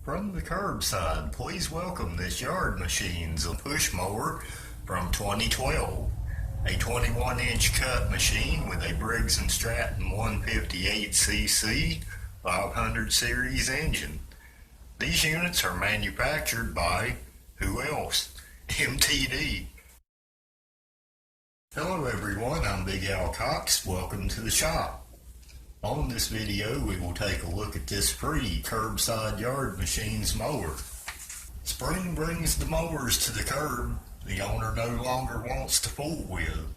From the Curbside, please welcome this yard machine's a push mower from 2012. A 21-inch cut machine with a Briggs & Stratton 158cc 500 series engine. These units are manufactured by, who else? MTD. Hello everyone, I'm Big Al Cox. Welcome to the shop. On this video, we will take a look at this free Curbside Yard Machines mower. Spring brings the mowers to the curb the owner no longer wants to fool with.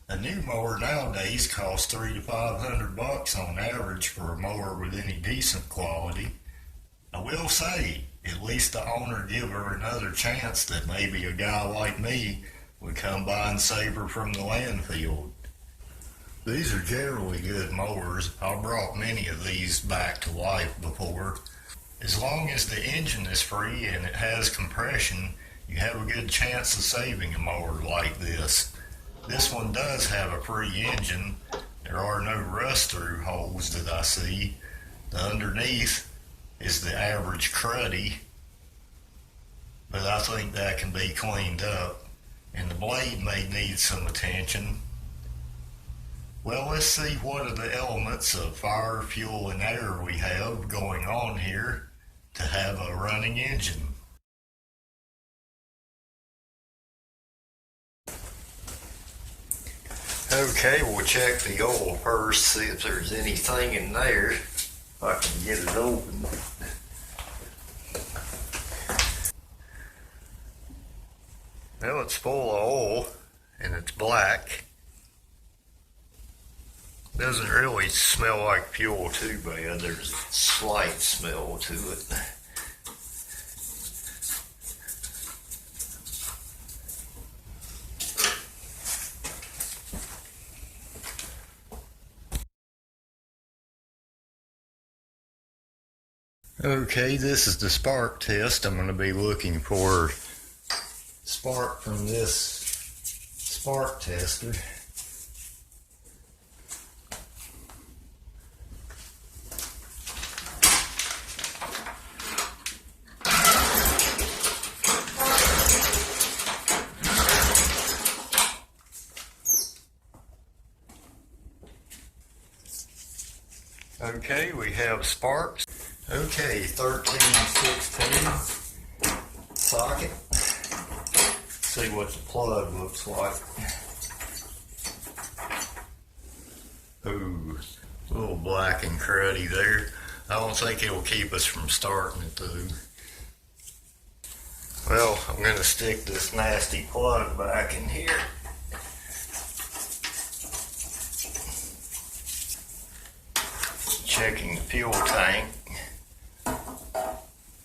A new mower nowadays costs $300 to $500 on average for a mower with any decent quality. I will say, at least the owner give her another chance that maybe a guy like me would come by and save her from the landfill. These are generally good mowers. I've brought many of these back to life before. As long as the engine is free and it has compression, you have a good chance of saving a mower like this. This one does have a free engine. There are no rust through holes that I see. The underneath is the average cruddy, but I think that can be cleaned up. And the blade may need some attention. Well, let's see what are the elements of fire, fuel, and air we have going on here to have a running engine. Okay, we'll check the oil first, see if there's anything in there. If I can get it open. Well, it's full of oil and it's black. Doesn't really smell like fuel too bad. There's a slight smell to it. Okay, this is the spark test. I'm going to be looking for spark from this spark tester. Okay, we have sparks. Okay, 13 and 16 socket. See what the plug looks like. Ooh, a little black and cruddy there. I don't think it'll keep us from starting it though. Well, I'm going to stick this nasty plug back in here. Checking the fuel tank.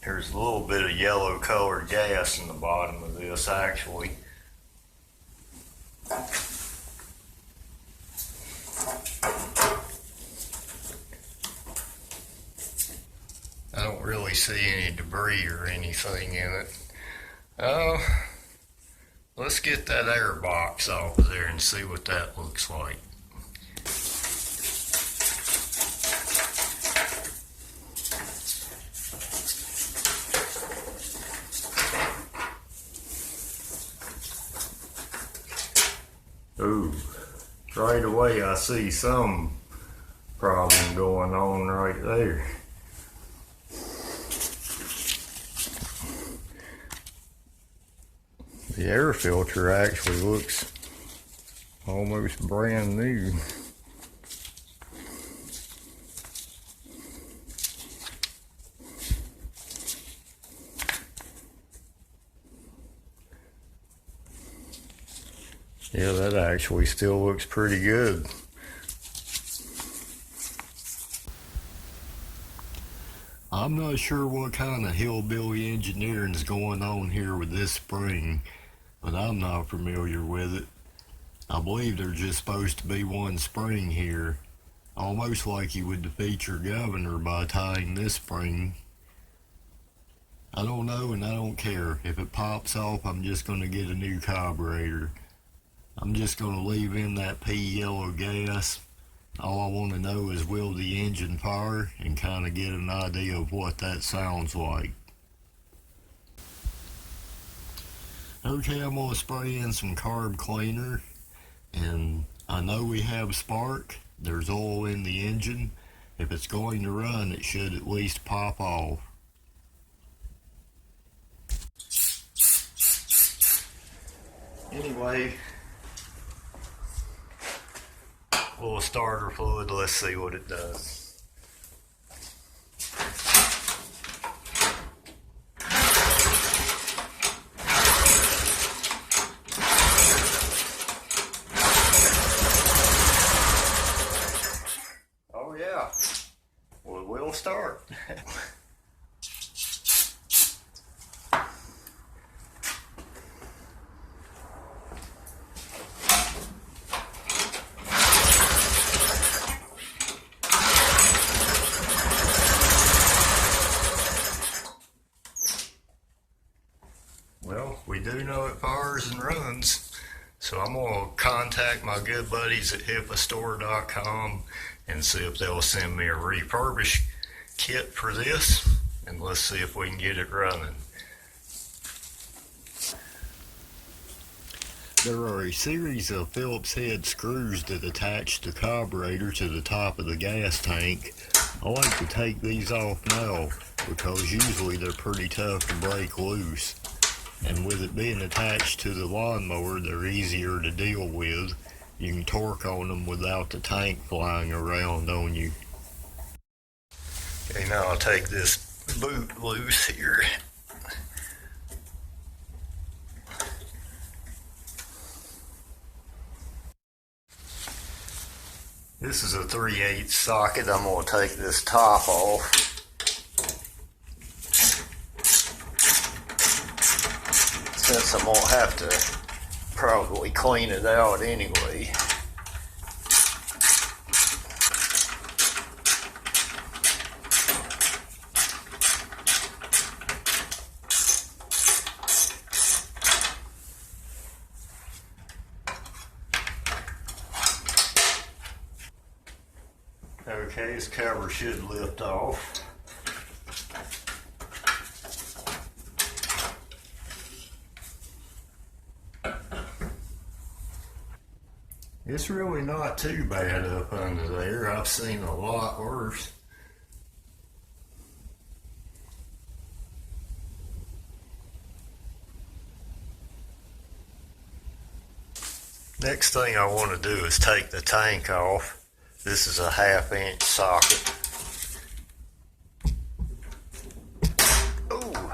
There's a little bit of yellow colored gas in the bottom of this actually. I don't really see any debris or anything in it. Let's get that air box off of there and see what that looks like. Ooh, right away I see some problem going on right there. The air filter actually looks almost brand new. Yeah, that actually still looks pretty good. I'm not sure what kind of hillbilly engineering is going on here with this spring, but I'm not familiar with it. I believe there's just supposed to be one spring here, almost like you would defeat your governor by tying this spring. I don't know and I don't care. If it pops off, I'm just going to get a new carburetor. I'm just going to leave in that pea yellow gas All I want to know is will the engine fire and kind of get an idea of what that sounds like. Okay, I'm going to spray in some carb cleaner, and I know we have spark. There's oil in the engine. If it's going to run, it should at least pop off. Anyway, a little starter fluid, let's see what it does. Oh yeah, well, we'll start. Well, we do know it fires and runs, so I'm going to contact my good buddies at hipastore.com and see if they'll send me a refurbished kit for this, and let's see if we can get it running. There are a series of Phillips head screws that attach the carburetor to the top of the gas tank. I like to take these off now because usually they're pretty tough to break loose. And with it being attached to the lawnmower, they're easier to deal with. You can torque on them without the tank flying around on you. Okay, now I'll take this boot loose here. This is a 3/8 socket. I'm going to take this top off. Since I won't have to probably clean it out anyway. Okay, this cover should lift off. It's really not too bad up under there. I've seen a lot worse. Next thing I want to do is take the tank off. This is a 1/2-inch socket. Ooh.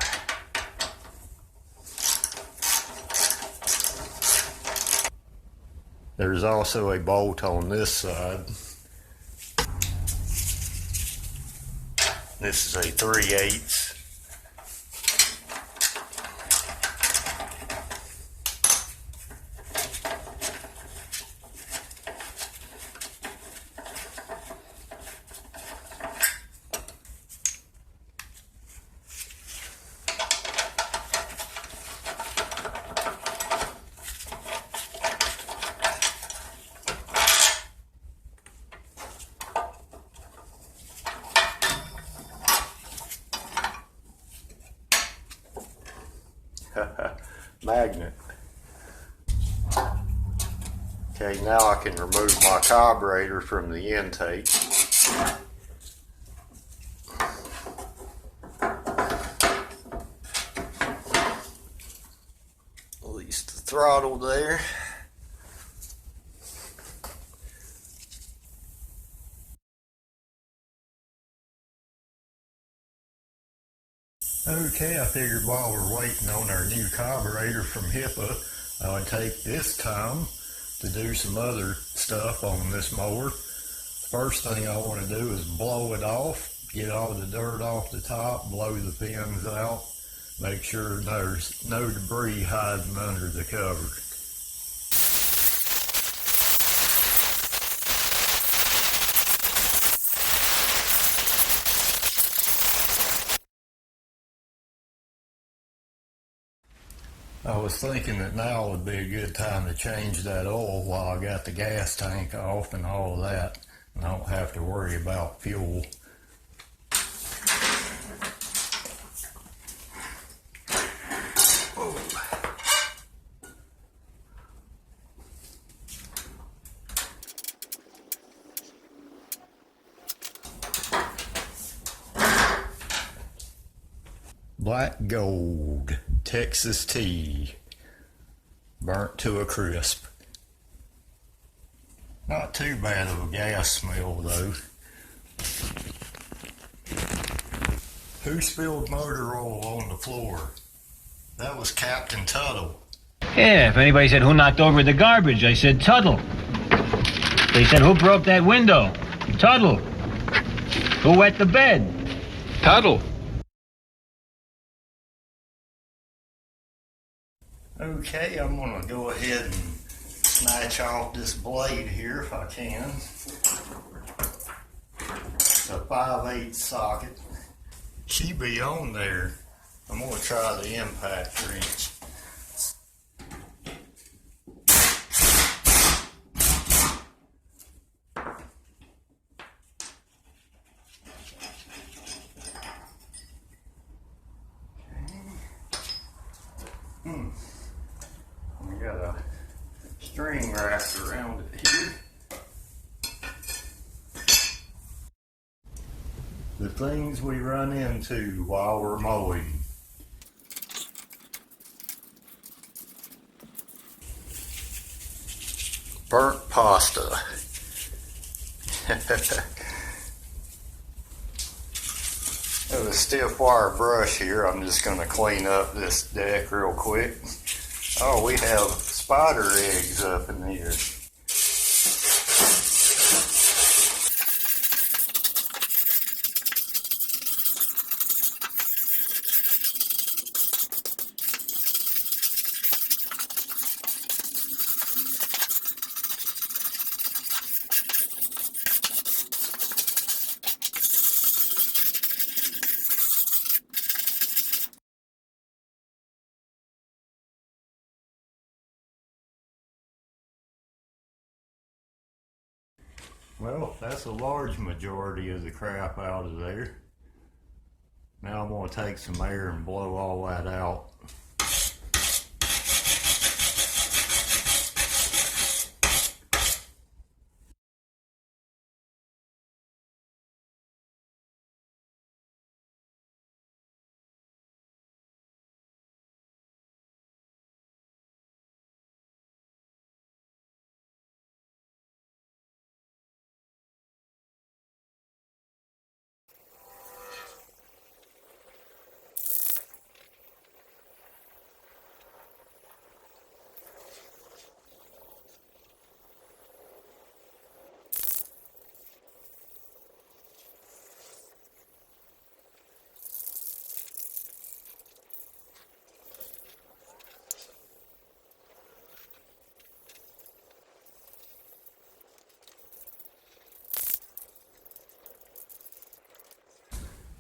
There's also a bolt on this side. This is a 3/8. Magnet. Okay, now I can remove my carburetor from the intake. Release the throttle there. Okay, I figured while we're waiting on our new carburetor from Hipa, I would take this time to do some other stuff on this mower. First thing I want to do is blow it off, get all the dirt off the top, blow the pins out, make sure there's no debris hiding under the cover. I was thinking that now would be a good time to change that oil while I got the gas tank off and all of that. I don't have to worry about fuel. Black Gold Texas tea, burnt to a crisp. Not too bad of a gas smell though. Who spilled motor oil on the floor? That was Captain Tuttle. Yeah, if anybody said who knocked over the garbage, I said Tuttle. They said who broke that window? Tuttle. Who wet the bed? Tuttle. Okay, I'm gonna go ahead and snatch off this blade here if I can. It's a 5/8 socket. Should be on there. I'm gonna try the impact wrench. We got a string wrapped around it here. The things we run into while we're mowing. Burnt pasta. With a stiff wire brush here, I'm just going to clean up this deck real quick. Oh, we have spider eggs up in here. Well, that's a large majority of the crap out of there. Now I'm going to take some air and blow all that out.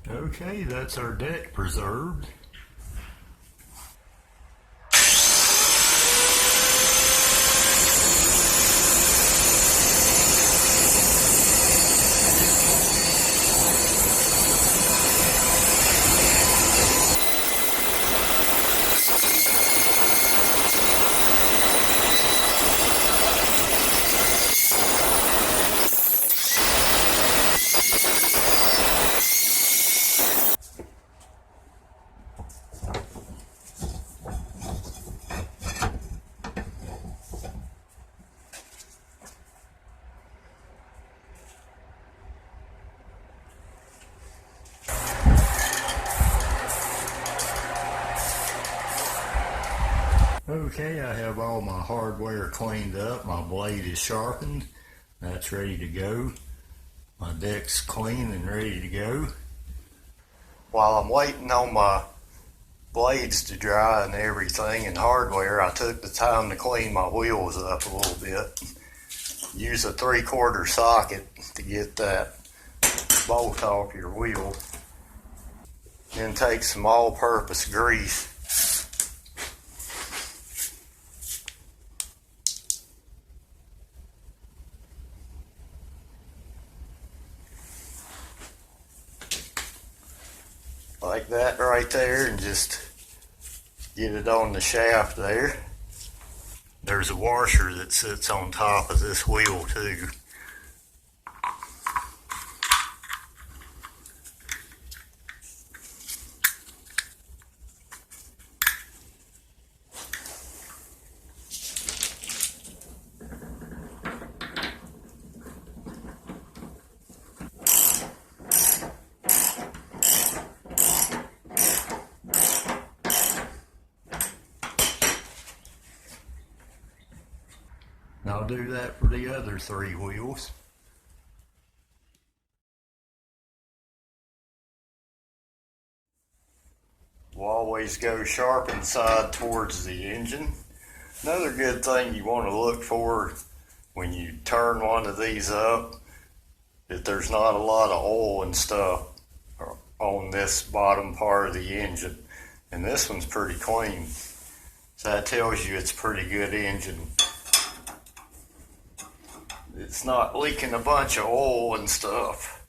Okay, that's our deck preserved. Okay, I have all my hardware cleaned up. My blade is sharpened. That's ready to go. My deck's clean and ready to go. While I'm waiting on my blades to dry and everything and hardware, I took the time to clean my wheels up a little bit. Use a 3/4 socket to get that bolt off your wheel. Then take some all-purpose grease. right there and just get it on the shaft there. There's a washer that sits on top of this wheel too. And I'll do that for the other 3 wheels. We'll always go sharp inside towards the engine. Another good thing you want to look for when you turn one of these up, that there's not a lot of oil and stuff on this bottom part of the engine. And this one's pretty clean. So that tells you it's a pretty good engine. It's not leaking a bunch of oil and stuff.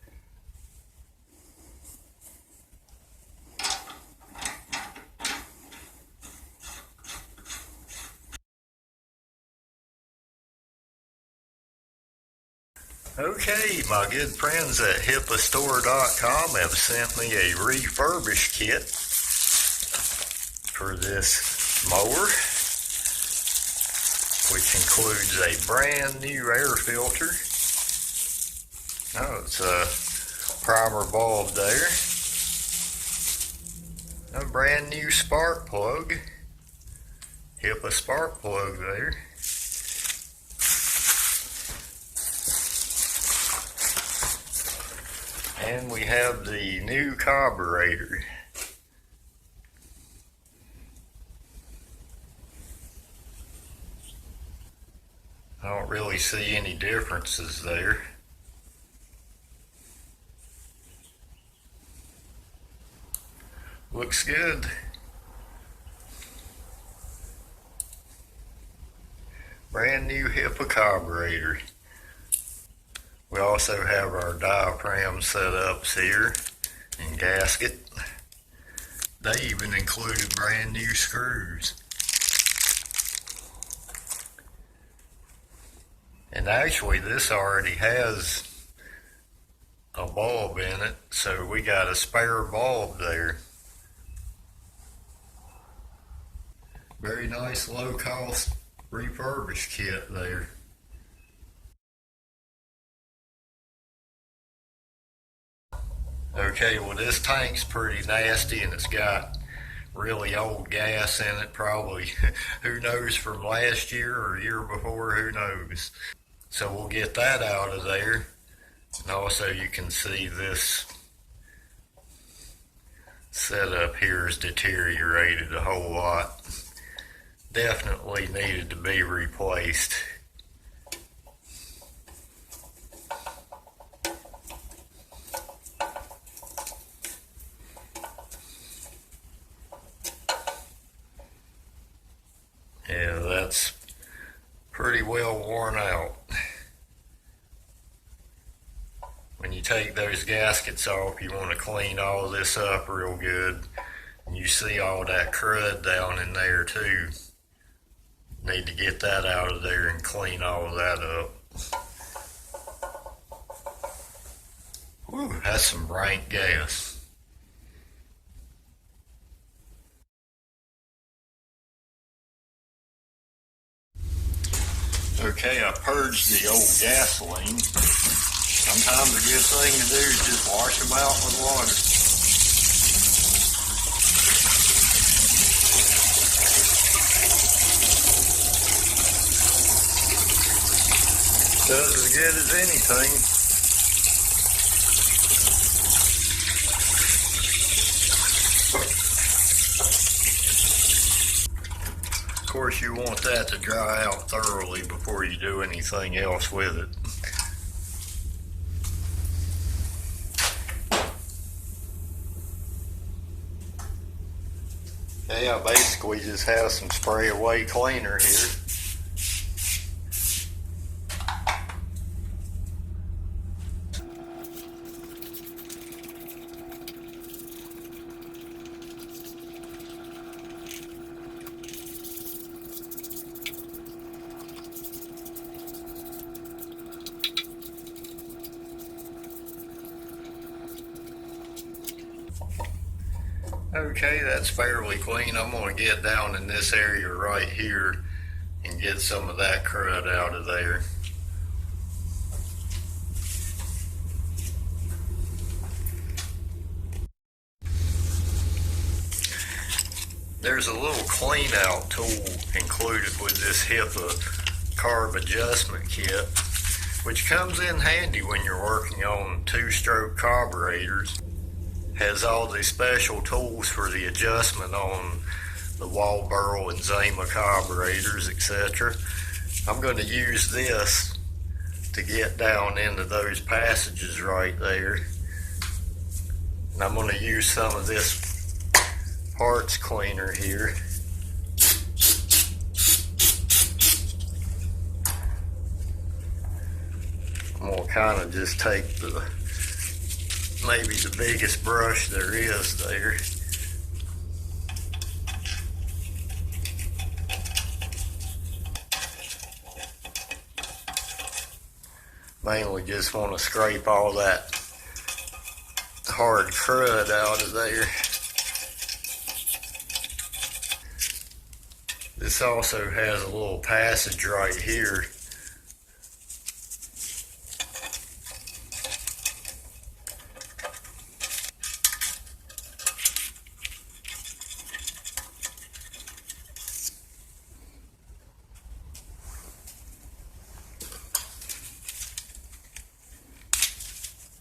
Okay, my good friends at HipaStore.com have sent me a refurbished kit for this mower, which includes a brand new air filter. Oh, it's a primer bulb there. A brand new spark plug. Hipa spark plug there. And we have the new carburetor. I don't really see any differences there. Looks good. Brand new Hipa carburetor. We also have our diaphragm setups here and gasket. They even included brand new screws. And actually this already has a bulb in it, so we got a spare bulb there. Very nice low cost refurbished kit there. Okay, well this tank's pretty nasty and it's got really old gas in it, probably, who knows, from last year or year before, who knows. So we'll get that out of there. And also you can see this setup here is deteriorated a whole lot. Definitely needed to be replaced. Yeah, that's pretty well worn out. When you take those gaskets off, you want to clean all this up real good. And you see all that crud down in there too. Need to get that out of there and clean all that up. Whew, that's some rank gas. Okay, I purged the old gasoline. Sometimes a good thing to do is just wash them out with water. Does as good as anything. Of course, you want that to dry out thoroughly before you do anything else with it. Yeah, I basically just have some spray away cleaner here. Okay, that's fairly clean. I'm going to get down in this area right here and get some of that crud out of there. There's a little clean out tool included with this Hipa carb adjustment kit, which comes in handy when you're working on two-stroke carburetors. Has all the special tools for the adjustment on the Walboro and Zama carburetors, etc. I'm going to use this to get down into those passages right there. And I'm going to use some of this parts cleaner here. I'm going to kind of just take maybe the biggest brush there is there. Mainly just want to scrape all that hard crud out of there. This also has a little passage right here.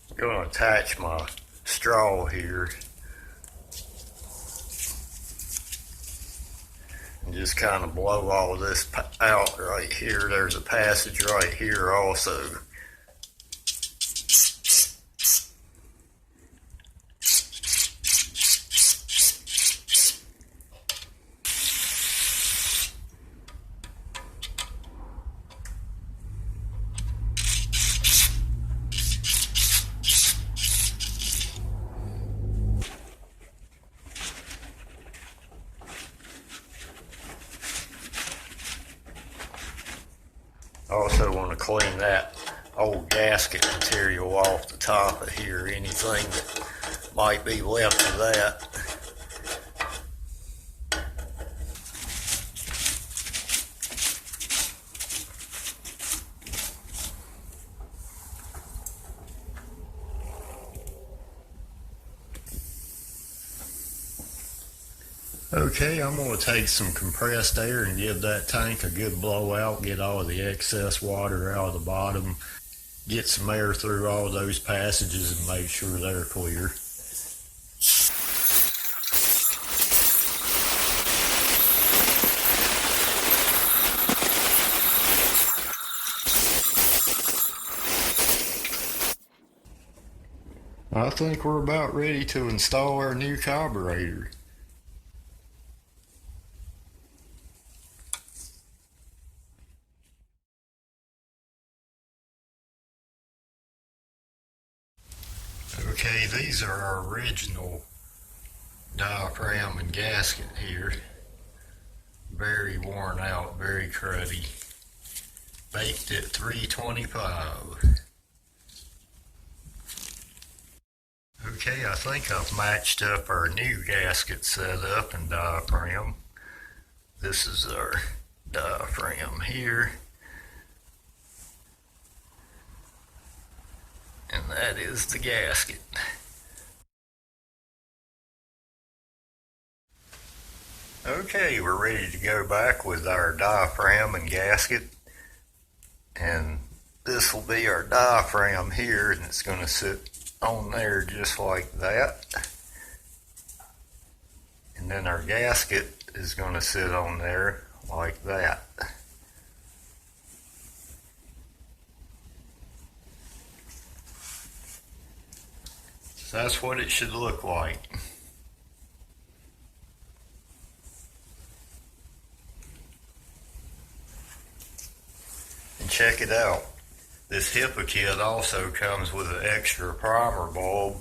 I'm going to attach my straw here and just kind of blow all of this out right here. There's a passage right here also. Also want to clean that old gasket material off the top of here, anything that might be left of that. Okay, I'm going to take some compressed air and give that tank a good blowout, get all of the excess water out of the bottom, get some air through all those passages and make sure they're clear. I think we're about ready to install our new carburetor. Okay, these are our original diaphragm and gasket here. Very worn out, very cruddy. Baked at 325. Okay, I think I've matched up our new gasket setup and diaphragm. This is our diaphragm here. And that is the gasket. Okay, we're ready to go back with our diaphragm and gasket. And this will be our diaphragm here, and it's going to sit on there just like that. And then our gasket is going to sit on there like that. So that's what it should look like. And check it out. This Hipa kit also comes with an extra primer bulb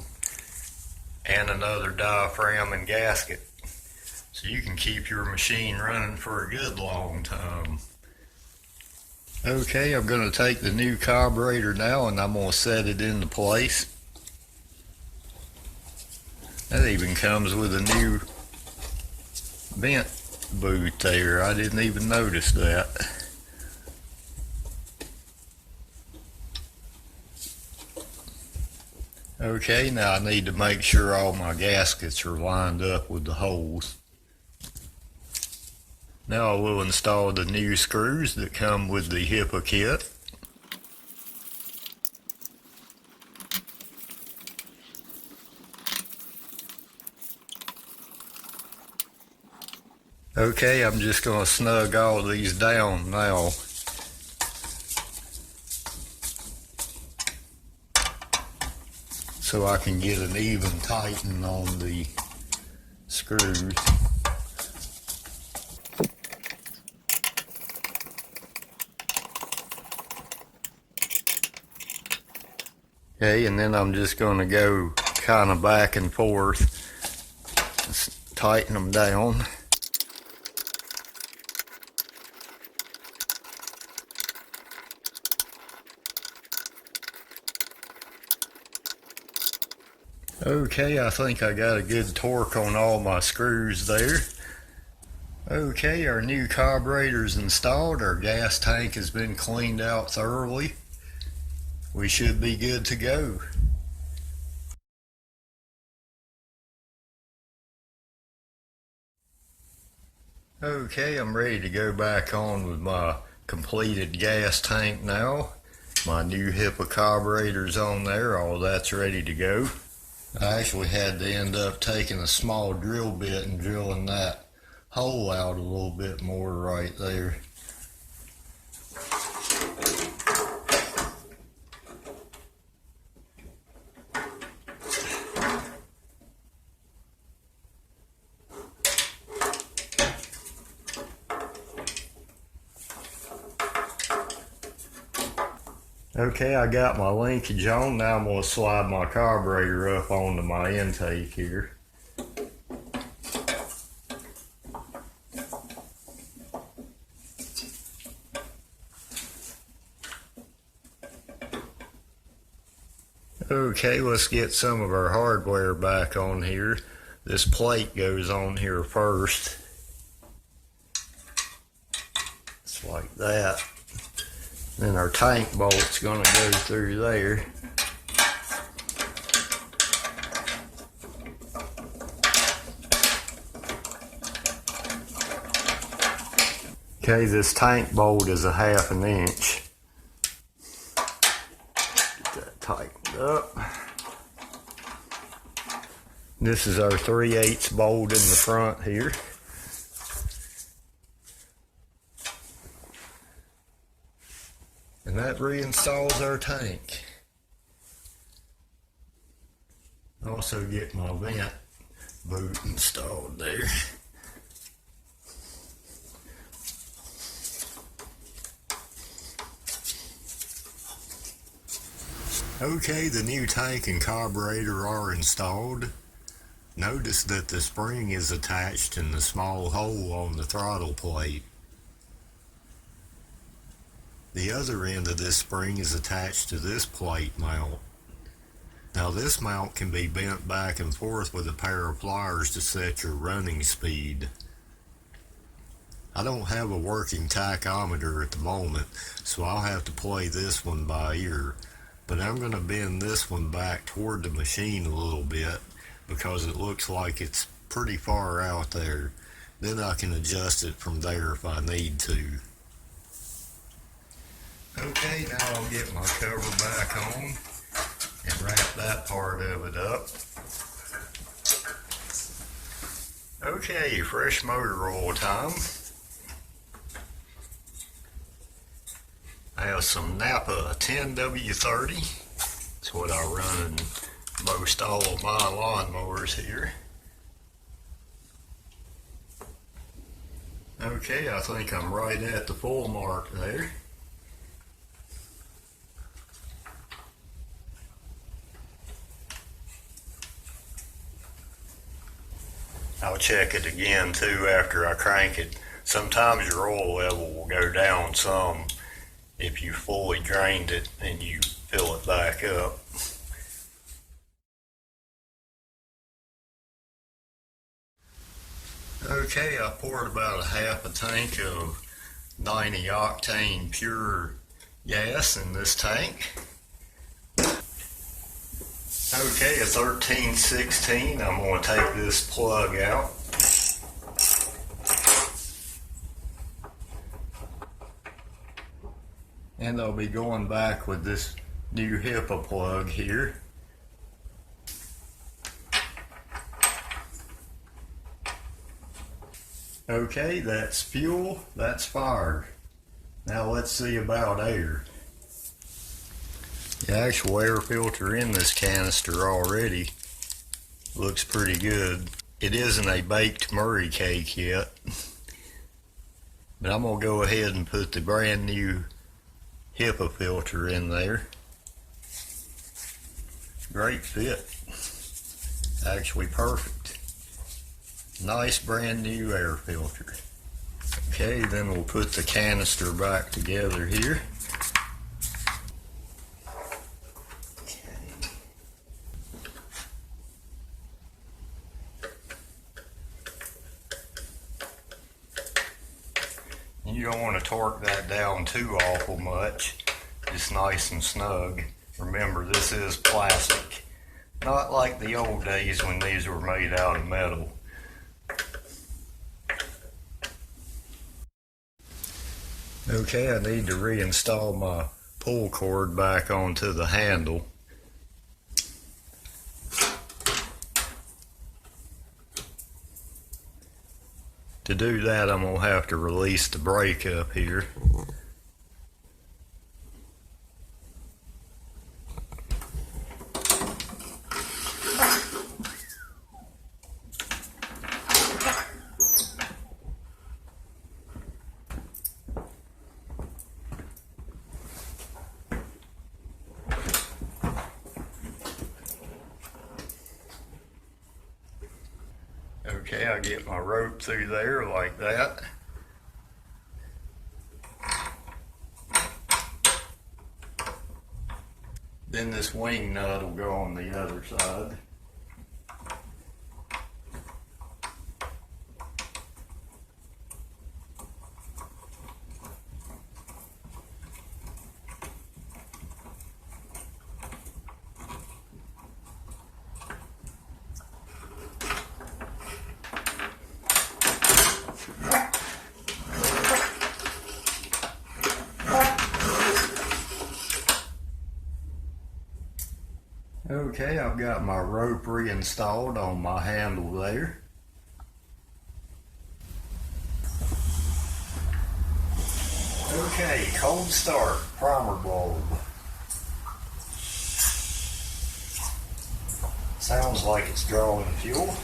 and another diaphragm and gasket. So you can keep your machine running for a good long time. Okay, I'm going to take the new carburetor now and I'm going to set it into place. That even comes with a new vent boot there. I didn't even notice that. Okay, now I need to make sure all my gaskets are lined up with the holes. Now I will install the new screws that come with the Hipa kit. Okay, I'm just going to snug all these down now. So I can get an even tighten on the screws. Okay, and then I'm just going to go kind of back and forth, tighten them down. Okay, I think I got a good torque on all my screws there. Okay, our new carburetor's installed. Our gas tank has been cleaned out thoroughly. We should be good to go. Okay, I'm ready to go back on with my completed gas tank now. My new Hipa carburetor's on there, all that's ready to go. I actually had to end up taking a small drill bit and drilling that hole out a little bit more right there. Okay, I got my linkage on. Now I'm going to slide my carburetor up onto my intake here. Okay, let's get some of our hardware back on here. This plate goes on here first. It's like that. Then our tank bolt's gonna go through there. Okay, this tank bolt is a 1/2 inch. Get that tightened up. This is our 3/8 bolt in the front here. And that reinstalls our tank. Also get my vent boot installed there. Okay, the new tank and carburetor are installed. Notice that the spring is attached in the small hole on the throttle plate. The other end of this spring is attached to this plate mount. Now this mount can be bent back and forth with a pair of pliers to set your running speed. I don't have a working tachometer at the moment, so I'll have to play this one by ear. But I'm going to bend this one back toward the machine a little bit because it looks like it's pretty far out there. Then I can adjust it from there if I need to. Okay, now I'll get my cover back on and wrap that part of it up. Okay, fresh motor oil time. I have some NAPA 10W30. That's what I run in most all of my lawnmowers here. Okay, I think I'm right at the full mark there. I'll check it again too after I crank it. Sometimes your oil level will go down some if you fully drained it and you fill it back up. Okay, I poured about a half a tank of 90 octane pure gas in this tank. Okay, at 1316, I'm going to take this plug out. And I'll be going back with this new Hipa plug here. Okay, that's fuel, that's fire. Now let's see about air. The actual air filter in this canister already looks pretty good. It isn't a baked Murray cake yet, but I'm going to go ahead and put the brand new Hipa filter in there. Great fit. Actually perfect. Nice brand new air filter. Okay, then we'll put the canister back together here. You don't want to torque that down too awful much, just nice and snug. Remember, this is plastic, not like the old days when these were made out of metal. Okay, I need to reinstall my pull cord back onto the handle. To do that, I'm going to have to release the brake up here. Okay, I get my rope through there like that. Then this wing nut will go on the other side. Okay, I've got my rope reinstalled on my handle there. Okay, cold start, primer bulb. Sounds like it's drawing fuel.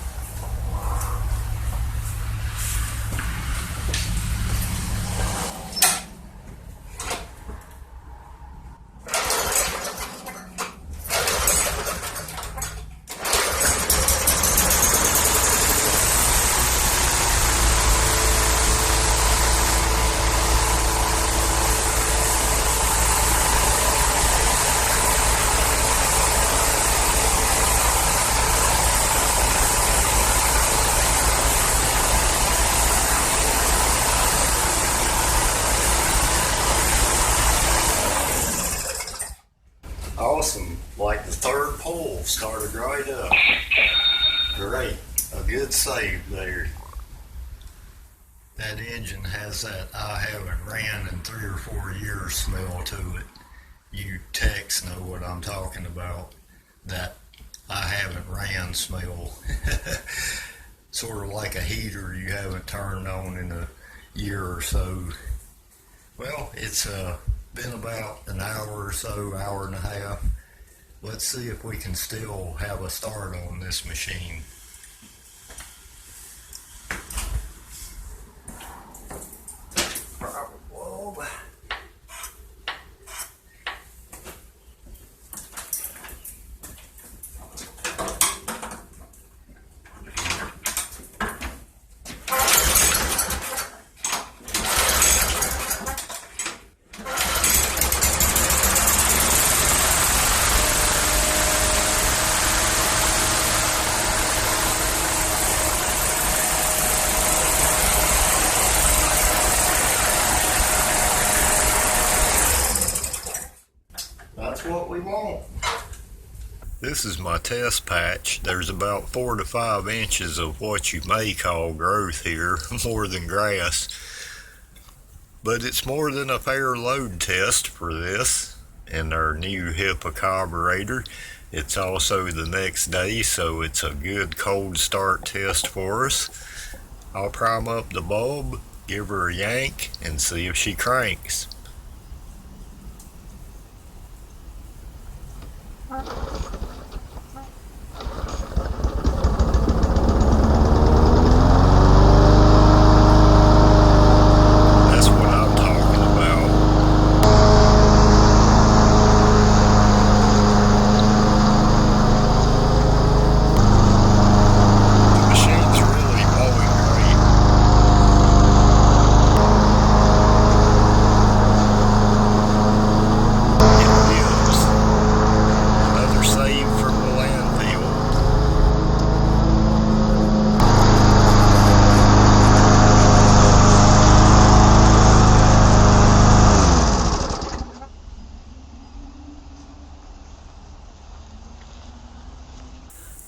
Awesome, like the third pull started right up. Great, a good save there. That engine has that I haven't ran in 3 or 4 years smell to it. You techs know what I'm talking about. That I haven't ran smell. Sort of like a heater you haven't turned on in a year or so. Well, it's been about an hour or so, hour and a half. Let's see if we can still have a start on this machine. Whoa. This is my test patch. There's about 4 to 5 inches of what you may call growth here, more than grass. But it's more than a fair load test for this and our new Hipa carburetor. It's also the next day, so it's a good cold start test for us. I'll prime up the bulb, give her a yank, and see if she cranks.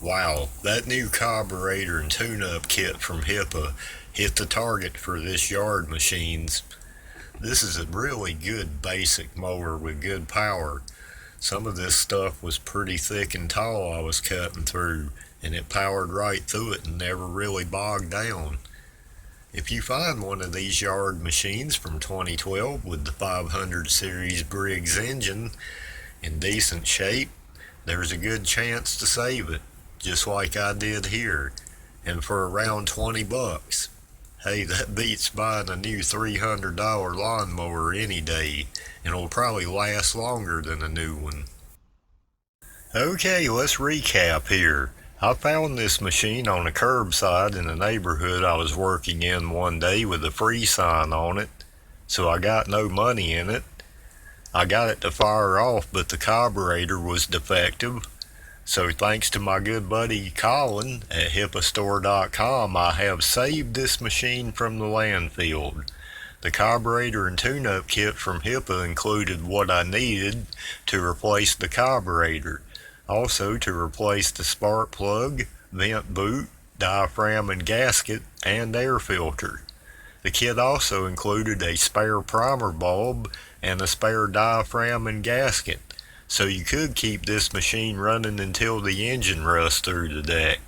Wow, that new carburetor and tune-up kit from Hipa hit the target for this yard machines. This is a really good basic mower with good power. Some of this stuff was pretty thick and tall I was cutting through, and it powered right through it and never really bogged down. If you find one of these yard machines from 2012 with the 500 series Briggs engine in decent shape, there's a good chance to save it, just like I did here, and for around 20 bucks. Hey, that beats buying a new $300 lawnmower any day, and it'll probably last longer than a new one. Okay, let's recap here. I found this machine on a curbside in the neighborhood I was working in one day with a free sign on it, so I got no money in it. I got it to fire off, but the carburetor was defective. So thanks to my good buddy Colin at hipastore.com, I have saved this machine from the landfill. The carburetor and tune-up kit from Hipa included what I needed to replace the carburetor, also to replace the spark plug, vent boot, diaphragm and gasket, and air filter. The kit also included a spare primer bulb and a spare diaphragm and gasket, so you could keep this machine running until the engine rusts through the deck.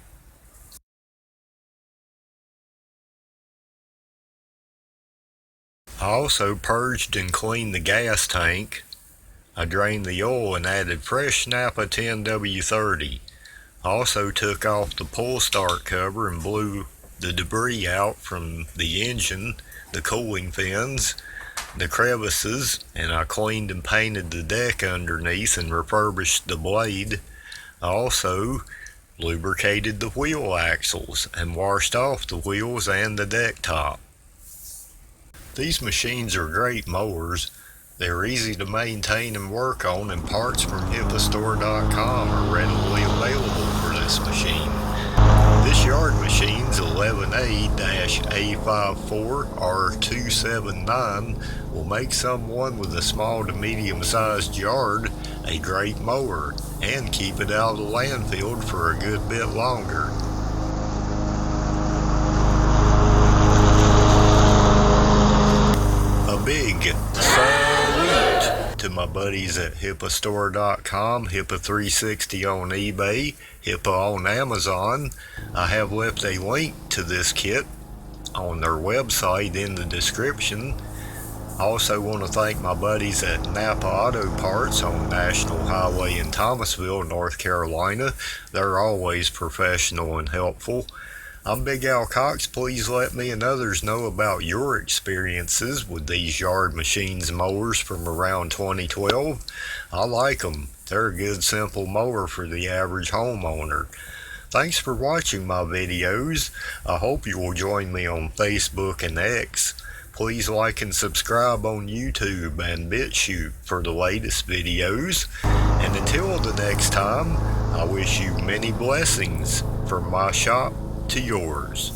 I also purged and cleaned the gas tank. I drained the oil and added fresh NAPA 10W30. I also took off the pull start cover and blew the debris out from the engine, the cooling fins, the crevices, and I cleaned and painted the deck underneath and refurbished the blade. I also lubricated the wheel axles and washed off the wheels and the deck top. These machines are great mowers. They're easy to maintain and work on, and parts from hipastore.com are readily available for this machine. This yard machine's 11A-A54R729 will make someone with a small to medium-sized yard a great mower and keep it out of the landfill for a good bit longer. A big salute to my buddies at hipastore.com, Hipa360 on eBay, Hipa on Amazon. I have left a link to this kit on their website in the description. I also want to thank my buddies at NAPA Auto Parts on National Highway in Thomasville, North Carolina. They're always professional and helpful. I'm Big Al Cox. Please let me and others know about your experiences with these yard machines mowers from around 2012. I like them. They're a good simple mower for the average homeowner. Thanks for watching my videos. I hope you will join me on Facebook and X. Please like and subscribe on YouTube and BitChute for the latest videos. And until the next time, I wish you many blessings from my shop to yours.